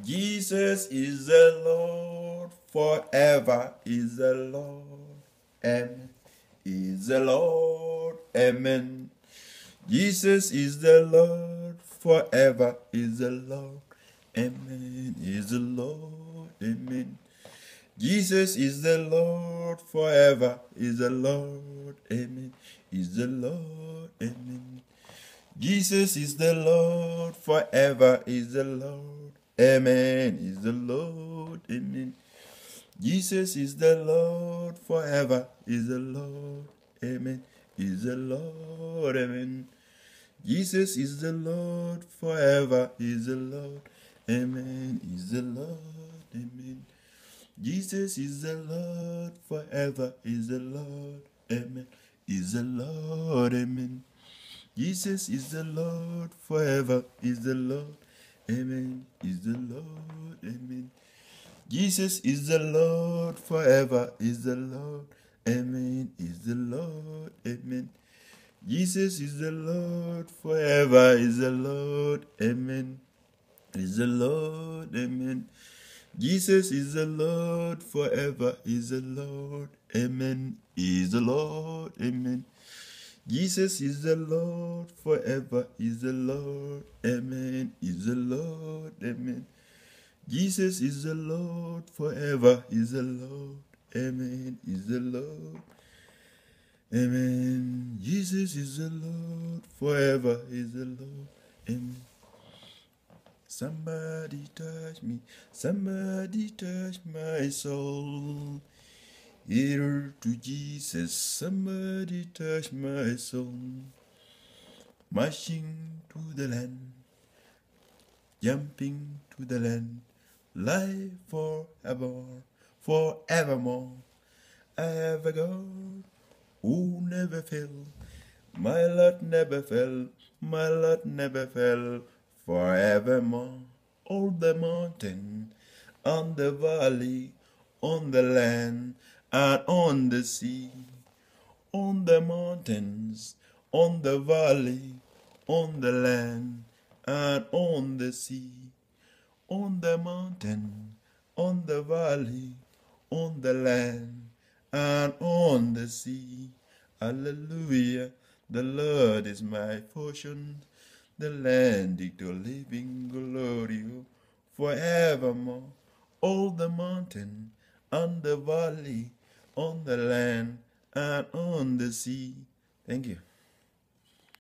Jesus is the Lord, forever is the Lord. Amen. Is the Lord. Amen. Jesus is the Lord, forever is the Lord. Amen. Is the Lord. Amen. Jesus is the Lord, forever is the Lord. Amen. Is the Lord. Amen. Jesus is the Lord, forever is the Lord. Amen. Is the Lord. Amen. Jesus is the Lord, forever is the Lord. Amen. Is the Lord. Amen. Jesus is the Lord, forever is the Lord. Amen. Is the Lord. Amen. Jesus is the Lord, forever is the Lord. Amen. Is the Lord. Amen. Jesus is the Lord, forever is the Lord. Amen. Is the Lord. Amen. Jesus is the Lord, forever is the Lord. Amen. Is the Lord. Amen. Jesus is the Lord, forever is the Lord. Amen. Is the Lord. Amen. Jesus is the Lord, forever is the Lord. Amen. Is the Lord. Amen. Jesus is the Lord, forever is the Lord. Amen. Is the Lord. Amen. Jesus is the Lord, forever is the Lord. Amen. Is the Lord. Amen. Jesus is the Lord, forever is the Lord. Amen. Somebody touch me, somebody touch my soul. Here to Jesus, somebody touch my soul. Marching to the land, jumping to the land, life forevermore. I have a God who never fails. My Lord never fell, my Lord never fell, forevermore. All the mountain, on the valley, on the land, and on the sea. On the mountains, on the valley, on the land, and on the sea. On the mountain, on the valley, on the land, and on the sea. Hallelujah, the Lord is my portion, the land is the living glory forevermore. All the mountain, on the valley, on the land, and on the sea. Thank you.